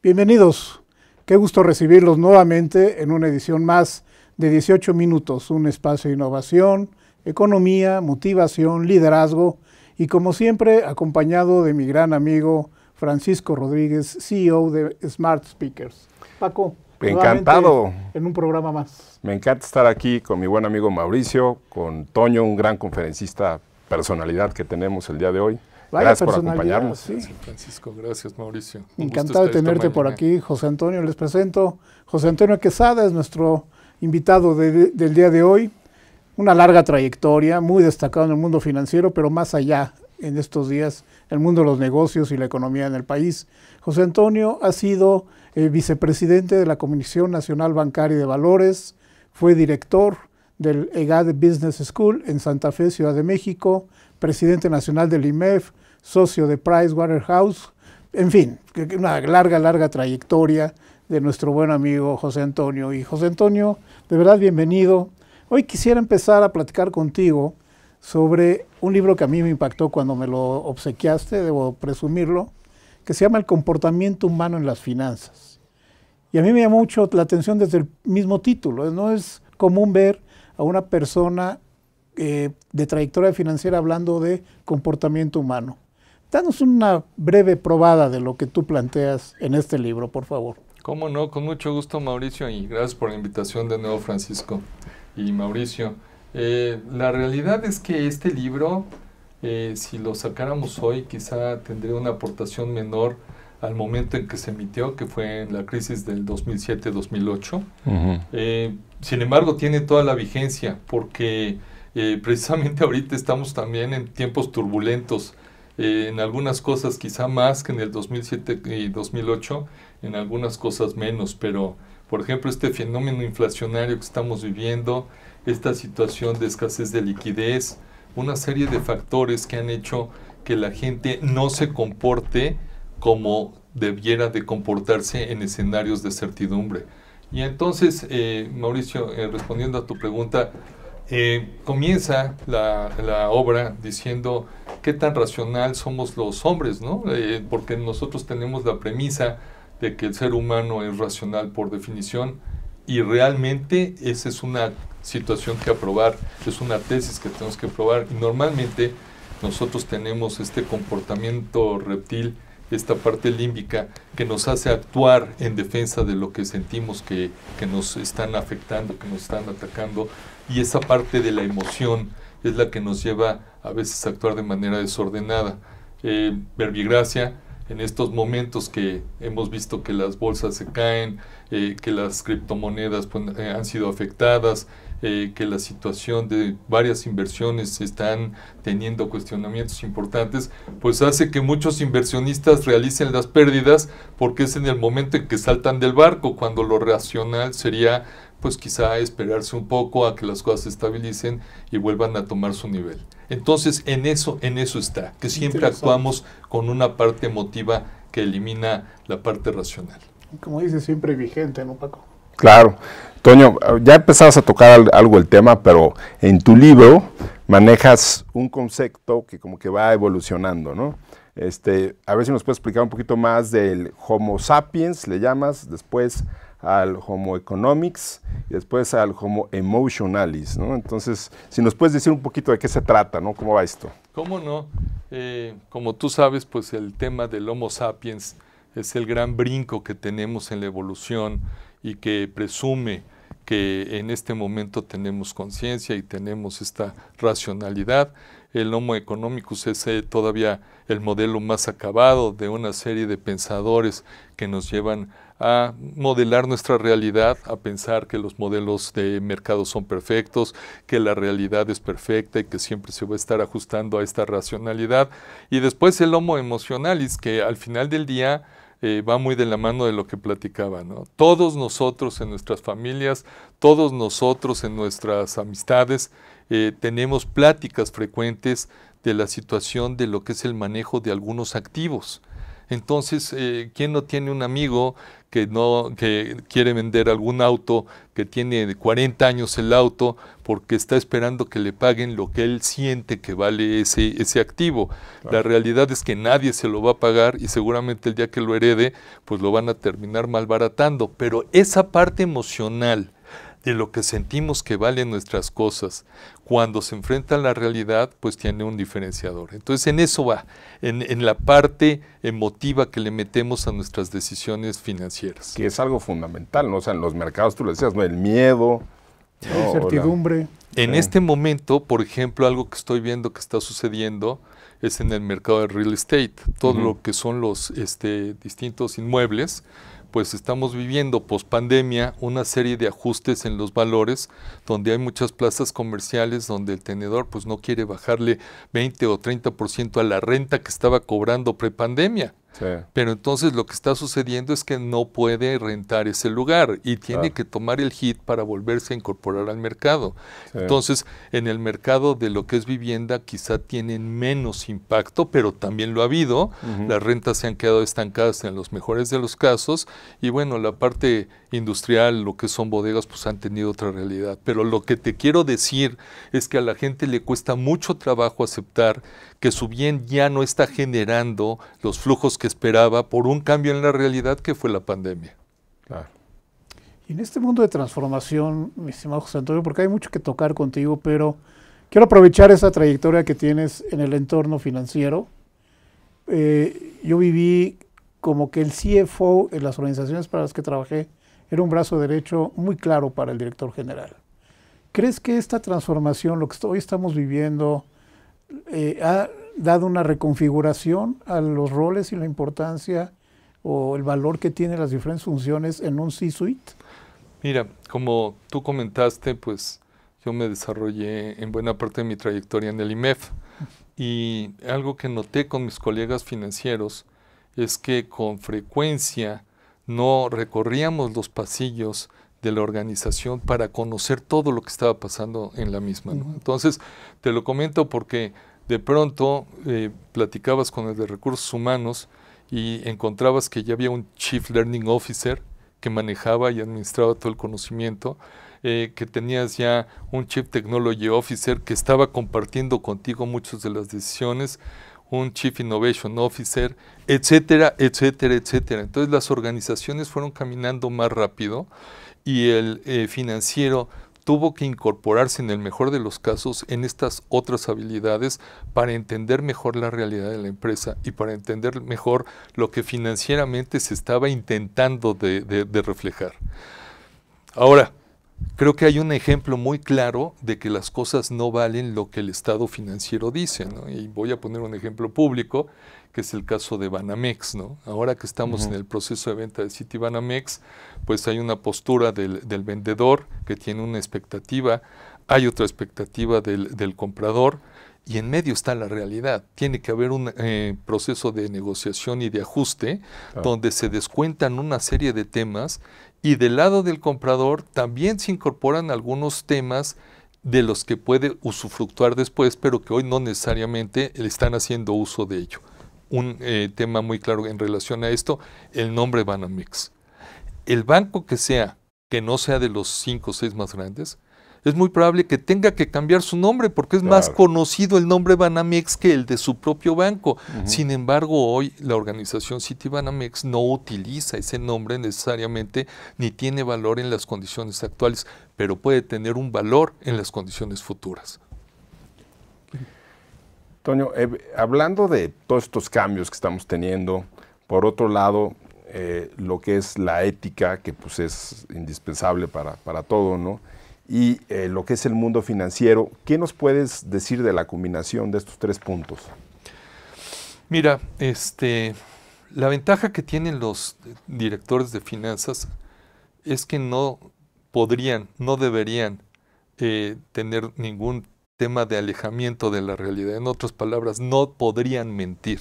Bienvenidos. Qué gusto recibirlos nuevamente en una edición más de 18 minutos, un espacio de innovación, economía, motivación, liderazgo y como siempre acompañado de mi gran amigo Francisco Rodríguez, CEO de Smart Speakers. Paco, encantado. En un programa más. Me encanta estar aquí con mi buen amigo Mauricio, con Toño, un gran conferencista, personalidad que tenemos el día de hoy. Vaya gracias por acompañarnos. Sí. Gracias, Francisco. Gracias, Mauricio. Encantado de tenerte por aquí, José Antonio. Les presento. José Antonio Quesada es nuestro invitado del día de hoy. Una larga trayectoria, muy destacado en el mundo financiero, pero más allá en estos días, el mundo de los negocios y la economía en el país. José Antonio ha sido vicepresidente de la Comisión Nacional Bancaria y de Valores, fue director del EGAD Business School en Santa Fe, Ciudad de México, presidente nacional del IMEF, socio de Pricewaterhouse, en fin, una larga trayectoria de nuestro buen amigo José Antonio. Y José Antonio, de verdad bienvenido. Hoy quisiera empezar a platicar contigo sobre un libro que a mí me impactó cuando me lo obsequiaste, debo presumirlo, que se llama El comportamiento humano en las finanzas. Y a mí me llamó mucho la atención desde el mismo título. No es común ver a una persona de trayectoria financiera hablando de comportamiento humano. Danos una breve probada de lo que tú planteas en este libro, por favor. Cómo no, con mucho gusto, Mauricio, y gracias por la invitación de nuevo, Francisco y Mauricio. La realidad es que este libro, si lo sacáramos hoy, quizá tendría una aportación menor al momento en que se emitió, que fue en la crisis del 2007-2008. Sin embargo, tiene toda la vigencia, porque precisamente ahorita estamos también en tiempos turbulentos, en algunas cosas quizá más que en el 2007 y 2008, en algunas cosas menos, pero por ejemplo este fenómeno inflacionario que estamos viviendo, esta situación de escasez de liquidez, una serie de factores que han hecho que la gente no se comporte como debiera de comportarse en escenarios de certidumbre. Y entonces, Mauricio, respondiendo a tu pregunta, comienza la obra diciendo qué tan racional somos los hombres, ¿no? Porque nosotros tenemos la premisa de que el ser humano es racional por definición y realmente esa es una situación que aprobar, es una tesis que tenemos que probar y normalmente nosotros tenemos este comportamiento reptil, esta parte límbica que nos hace actuar en defensa de lo que sentimos que nos están afectando, que nos están atacando, y esa parte de la emoción es la que nos lleva a veces a actuar de manera desordenada. Verbigracia, en estos momentos que hemos visto que las bolsas se caen, que las criptomonedas han sido afectadas, que la situación de varias inversiones están teniendo cuestionamientos importantes, pues hace que muchos inversionistas realicen las pérdidas porque es en el momento en que saltan del barco, cuando lo racional sería pues quizá esperarse un poco a que las cosas se estabilicen y vuelvan a tomar su nivel. Entonces en eso está, que siempre actuamos con una parte emotiva que elimina la parte racional. Como dices, siempre vigente, ¿no, Paco? Claro. Toño, ya empezabas a tocar algo el tema, pero en tu libro manejas un concepto que como que va evolucionando, ¿no? A ver si nos puedes explicar un poquito más del Homo sapiens, le llamas, después al Homo economics y después al Homo emotionalis, ¿no? Entonces, si nos puedes decir un poquito de qué se trata, ¿no? ¿Cómo va esto? ¿Cómo no? Como tú sabes, pues el tema del Homo sapiens es el gran brinco que tenemos en la evolución y que presume que en este momento tenemos conciencia y tenemos esta racionalidad. El Homo economicus es todavía el modelo más acabado de una serie de pensadores que nos llevan a modelar nuestra realidad, a pensar que los modelos de mercado son perfectos, que la realidad es perfecta y que siempre se va a estar ajustando a esta racionalidad. Y después el Homo emotionalis, que al final del día va muy de la mano de lo que platicaba, ¿no? Todos nosotros en nuestras familias, todos nosotros en nuestras amistades, tenemos pláticas frecuentes de la situación de lo que es el manejo de algunos activos. Entonces, ¿quién no tiene un amigo que quiere vender algún auto, que tiene 40 años el auto, porque está esperando que le paguen lo que él siente que vale ese activo? Claro. La realidad es que nadie se lo va a pagar y seguramente el día que lo herede, pues lo van a terminar malbaratando. Pero esa parte emocional de lo que sentimos que valen nuestras cosas, cuando se enfrenta a la realidad, pues tiene un diferenciador. Entonces en eso va, en la parte emotiva que le metemos a nuestras decisiones financieras. Que es algo fundamental, ¿no? O sea, en los mercados, tú lo decías, ¿no? El miedo, ¿no? Incertidumbre. En este momento, por ejemplo, algo que estoy viendo que está sucediendo es en el mercado de real estate. Todo lo que son los distintos inmuebles, pues estamos viviendo pospandemia una serie de ajustes en los valores, donde hay muchas plazas comerciales donde el tenedor pues no quiere bajarle 20 o 30% a la renta que estaba cobrando prepandemia. Sí. Pero entonces lo que está sucediendo es que no puede rentar ese lugar y tiene que tomar el hit para volverse a incorporar al mercado. Sí. Entonces, en el mercado de lo que es vivienda quizá tienen menos impacto, pero también lo ha habido. Las rentas se han quedado estancadas en los mejores de los casos y bueno, la parte industrial, lo que son bodegas, pues han tenido otra realidad. Pero lo que te quiero decir es que a la gente le cuesta mucho trabajo aceptar que su bien ya no está generando los flujos que esperaba por un cambio en la realidad que fue la pandemia. Claro. Y en este mundo de transformación, mi estimado José Antonio, porque hay mucho que tocar contigo, pero quiero aprovechar esa trayectoria que tienes en el entorno financiero. Yo viví como que el CFO en las organizaciones para las que trabajé era un brazo derecho muy claro para el director general. ¿Crees que esta transformación, lo que hoy estamos viviendo, ha dado una reconfiguración a los roles y la importancia o el valor que tienen las diferentes funciones en un C-suite? Mira, como tú comentaste, pues yo me desarrollé en buena parte de mi trayectoria en el IMEF y algo que noté con mis colegas financieros es que con frecuencia no recorríamos los pasillos de la organización para conocer todo lo que estaba pasando en la misma, ¿no? Entonces, te lo comento porque de pronto platicabas con el de recursos humanos y encontrabas que ya había un Chief Learning Officer que manejaba y administraba todo el conocimiento, que tenías ya un Chief Technology Officer que estaba compartiendo contigo muchas de las decisiones, un Chief Innovation Officer, etcétera, etcétera, etcétera. Entonces las organizaciones fueron caminando más rápido y el financiero tuvo que incorporarse en el mejor de los casos en estas otras habilidades para entender mejor la realidad de la empresa y para entender mejor lo que financieramente se estaba intentando de reflejar. Ahora, creo que hay un ejemplo muy claro de que las cosas no valen lo que el estado financiero dice, ¿no? Y voy a poner un ejemplo público, que es el caso de Banamex, ¿no? Ahora que estamos en el proceso de venta de Citibanamex, pues hay una postura del vendedor que tiene una expectativa, hay otra expectativa del comprador, y en medio está la realidad. Tiene que haber un proceso de negociación y de ajuste, donde se descuentan una serie de temas, y del lado del comprador también se incorporan algunos temas de los que puede usufructuar después, pero que hoy no necesariamente le están haciendo uso de ello. Un tema muy claro en relación a esto, el nombre Banamex. El banco que no sea de los 5 o 6 más grandes, es muy probable que tenga que cambiar su nombre porque es más conocido el nombre Banamex que el de su propio banco. Sin embargo, hoy la organización Citibanamex no utiliza ese nombre necesariamente ni tiene valor en las condiciones actuales, pero puede tener un valor en las condiciones futuras. Toño, hablando de todos estos cambios que estamos teniendo, por otro lado, lo que es la ética, que pues es indispensable para todo, ¿no? Y lo que es el mundo financiero, ¿qué nos puedes decir de la combinación de estos 3 puntos? Mira, la ventaja que tienen los directores de finanzas es que no deberían tener ningún tema de alejamiento de la realidad. En otras palabras, no podrían mentir.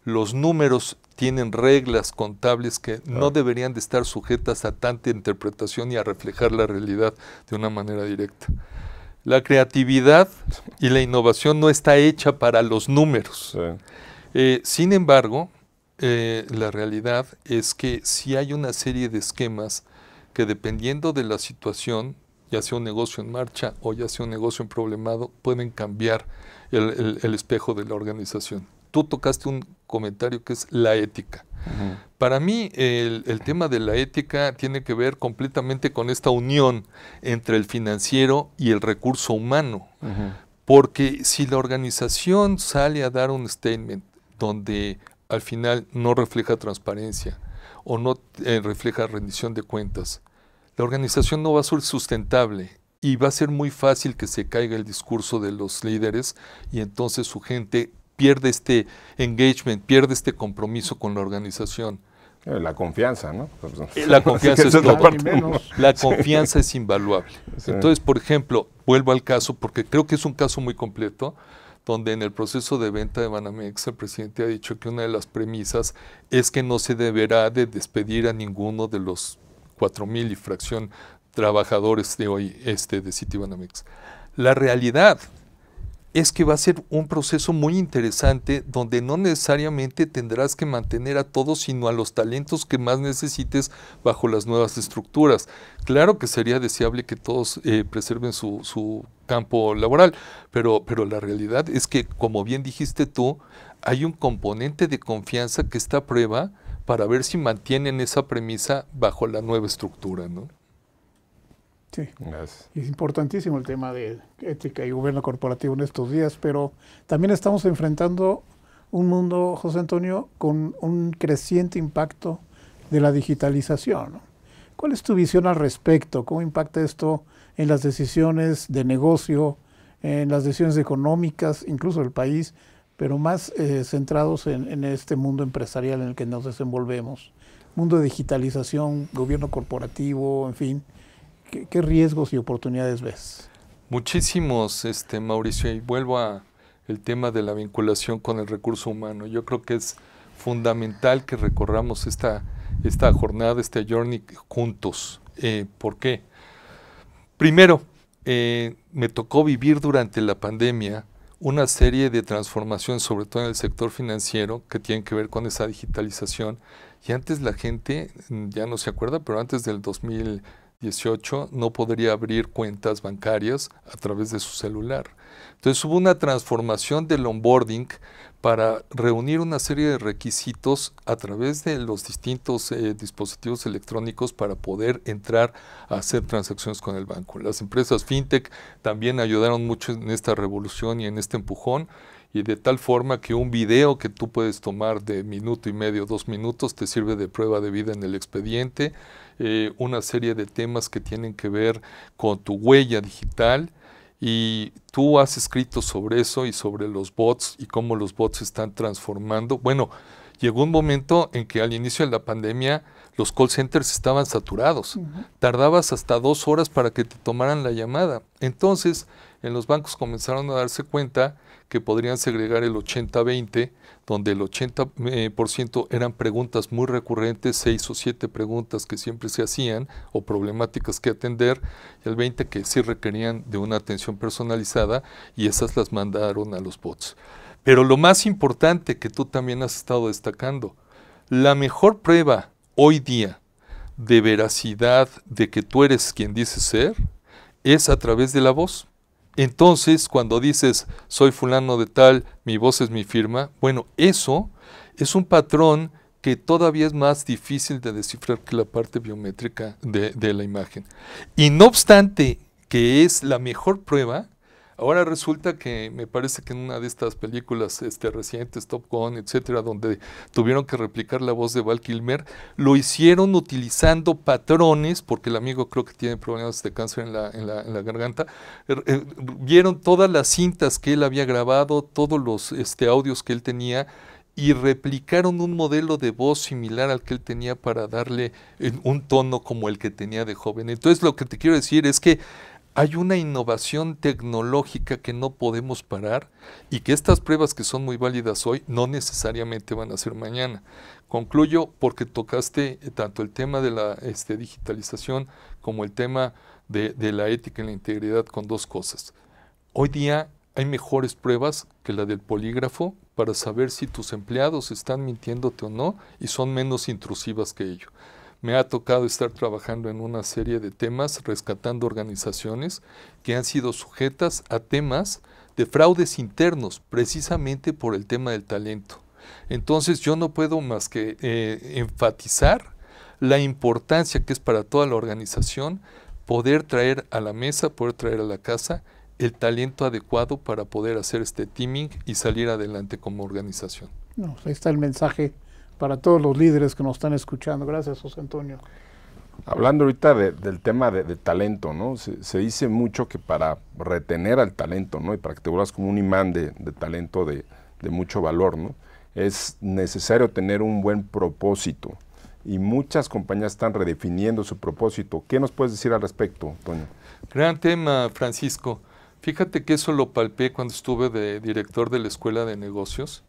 Los números tienen reglas contables que no deberían de estar sujetas a tanta interpretación y a reflejar la realidad de una manera directa. La creatividad y la innovación no está hecha para los números. Sin embargo, la realidad es que sí hay una serie de esquemas que, dependiendo de la situación, ya sea un negocio en marcha o ya sea un negocio en problemado, pueden cambiar el espejo de la organización. Tú tocaste un comentario que es la ética. Para mí, el tema de la ética tiene que ver completamente con esta unión entre el financiero y el recurso humano. Porque si la organización sale a dar un statement donde al final no refleja transparencia o no refleja rendición de cuentas, la organización no va a ser sustentable y va a ser muy fácil que se caiga el discurso de los líderes y entonces su gente pierde este engagement, pierde este compromiso con la organización. La confianza, ¿no? La confianza es todo. menos. La confianza es invaluable. Sí. Entonces, por ejemplo, vuelvo al caso, porque creo que es un caso muy completo, donde en el proceso de venta de Banamex el presidente ha dicho que una de las premisas es que no se deberá de despedir a ninguno de los 4,000 y fracción trabajadores de hoy de Citibanamex. La realidad es que va a ser un proceso muy interesante donde no necesariamente tendrás que mantener a todos, sino a los talentos que más necesites bajo las nuevas estructuras. Claro que sería deseable que todos preserven su campo laboral, pero la realidad es que, como bien dijiste tú, hay un componente de confianza que está a prueba para ver si mantienen esa premisa bajo la nueva estructura, ¿no? Sí, Gracias. es importantísimo el tema de ética y gobierno corporativo en estos días, pero también estamos enfrentando un mundo, José Antonio, con un creciente impacto de la digitalización, ¿no? ¿Cuál es tu visión al respecto? ¿Cómo impacta esto en las decisiones de negocio, en las decisiones económicas, incluso del país, pero más centrados en este mundo empresarial en el que nos desenvolvemos? Mundo de digitalización, gobierno corporativo, en fin. ¿Qué riesgos y oportunidades ves? Muchísimos, Mauricio, y vuelvo a el tema de la vinculación con el recurso humano. Yo creo que es fundamental que recorramos esta jornada, este journey juntos. ¿Por qué? Primero, me tocó vivir durante la pandemia una serie de transformaciones, sobre todo en el sector financiero, que tienen que ver con esa digitalización. Y antes la gente, ya no se acuerda, pero antes del 2018 no podría abrir cuentas bancarias a través de su celular. Entonces hubo una transformación del onboarding para reunir una serie de requisitos a través de los distintos dispositivos electrónicos para poder entrar a hacer transacciones con el banco. Las empresas fintech también ayudaron mucho en esta revolución y en este empujón, y de tal forma que un video que tú puedes tomar de 1.5 minutos, 2 minutos, te sirve de prueba de vida en el expediente. Una serie de temas que tienen que ver con tu huella digital, y tú has escrito sobre eso y sobre los bots y cómo los bots se están transformando. Bueno, llegó un momento en que al inicio de la pandemia los call centers estaban saturados. Tardabas hasta 2 horas para que te tomaran la llamada. Entonces, en los bancos comenzaron a darse cuenta que podrían segregar el 80-20, donde el 80% eran preguntas muy recurrentes, 6 o 7 preguntas que siempre se hacían o problemáticas que atender, y el 20% que sí requerían de una atención personalizada, y esas las mandaron a los bots. Pero lo más importante, que tú también has estado destacando, la mejor prueba hoy día de veracidad de que tú eres quien dices ser es a través de la voz. Entonces, cuando dices, soy fulano de tal, mi voz es mi firma, bueno, eso es un patrón que todavía es más difícil de descifrar que la parte biométrica de la imagen. Y no obstante que es la mejor prueba, ahora resulta que me parece que en una de estas películas recientes, Top Gun, etcétera, donde tuvieron que replicar la voz de Val Kilmer, lo hicieron utilizando patrones, porque el amigo creo que tiene problemas de cáncer en la garganta. Vieron todas las cintas que él había grabado, todos los audios que él tenía, y replicaron un modelo de voz similar al que él tenía para darle un tono como el que tenía de joven. Entonces, lo que te quiero decir es que hay una innovación tecnológica que no podemos parar, y que estas pruebas, que son muy válidas hoy, no necesariamente van a ser mañana. Concluyo porque tocaste tanto el tema de la digitalización como el tema de la ética y la integridad con 2 cosas. Hoy día hay mejores pruebas que la del polígrafo para saber si tus empleados están mintiéndote o no y son menos intrusivas que ello. Me ha tocado estar trabajando en una serie de temas, rescatando organizaciones que han sido sujetas a temas de fraudes internos, precisamente por el tema del talento. Entonces yo no puedo más que enfatizar la importancia que es para toda la organización poder traer a la mesa, poder traer a la casa el talento adecuado para poder hacer este teaming y salir adelante como organización. No, ahí está el mensaje para todos los líderes que nos están escuchando. Gracias, José Antonio. Hablando ahorita del tema de talento, ¿no? Se dice mucho que para retener al talento, ¿no? Y para que te vuelvas como un imán de talento de mucho valor, ¿no? Es necesario tener un buen propósito. Y muchas compañías están redefiniendo su propósito. ¿Qué nos puedes decir al respecto, Toño? Gran tema, Francisco. Fíjate que eso lo palpé cuando estuve de director de la Escuela de Negocios,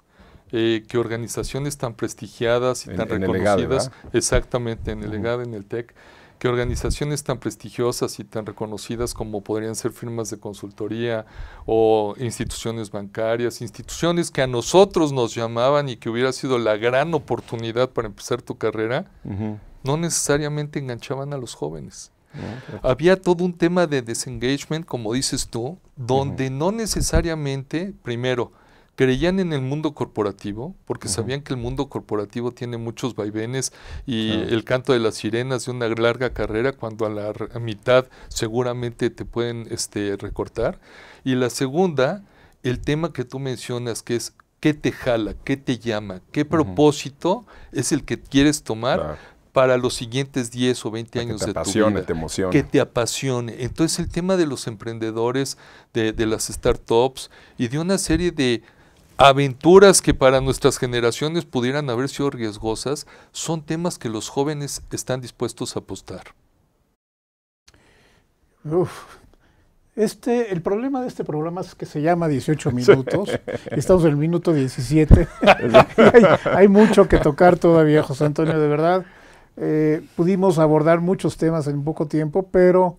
que organizaciones tan prestigiadas y tan reconocidas, exactamente, en el EGAD, en el TEC, que organizaciones tan prestigiosas y tan reconocidas como podrían ser firmas de consultoría o instituciones bancarias, instituciones que a nosotros nos llamaban y que hubiera sido la gran oportunidad para empezar tu carrera, no necesariamente enganchaban a los jóvenes. Había todo un tema de disengagement, como dices tú, donde no necesariamente, primero, creían en el mundo corporativo, porque sabían que el mundo corporativo tiene muchos vaivenes y el canto de las sirenas de una larga carrera, cuando a la mitad seguramente te pueden recortar. Y la segunda, el tema que tú mencionas, que es qué te jala, qué te llama, qué propósito es el que quieres tomar para los siguientes 10 o 20 años de tu vida. Te emocione. Que te apasione. Entonces el tema de los emprendedores, de las startups y de una serie de aventuras que para nuestras generaciones pudieran haber sido riesgosas, son temas que los jóvenes están dispuestos a apostar. El problema de este programa es que se llama 18 minutos, estamos en el minuto 17, hay mucho que tocar todavía, José Antonio, de verdad. Pudimos abordar muchos temas en poco tiempo, pero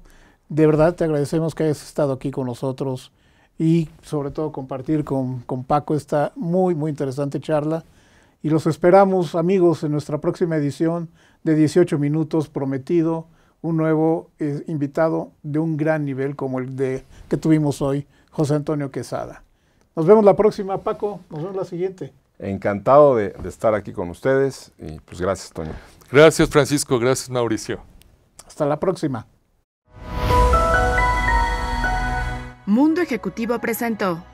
de verdad te agradecemos que hayas estado aquí con nosotros y sobre todo compartir con Paco esta muy interesante charla, y los esperamos, amigos, en nuestra próxima edición de 18 minutos, prometido un nuevo invitado de un gran nivel como el que tuvimos hoy, José Antonio Quesada. Nos vemos la próxima, Paco, nos vemos la siguiente. Encantado de estar aquí con ustedes y pues gracias, Toño. Gracias, Francisco, gracias, Mauricio. Hasta la próxima. Mundo Ejecutivo presentó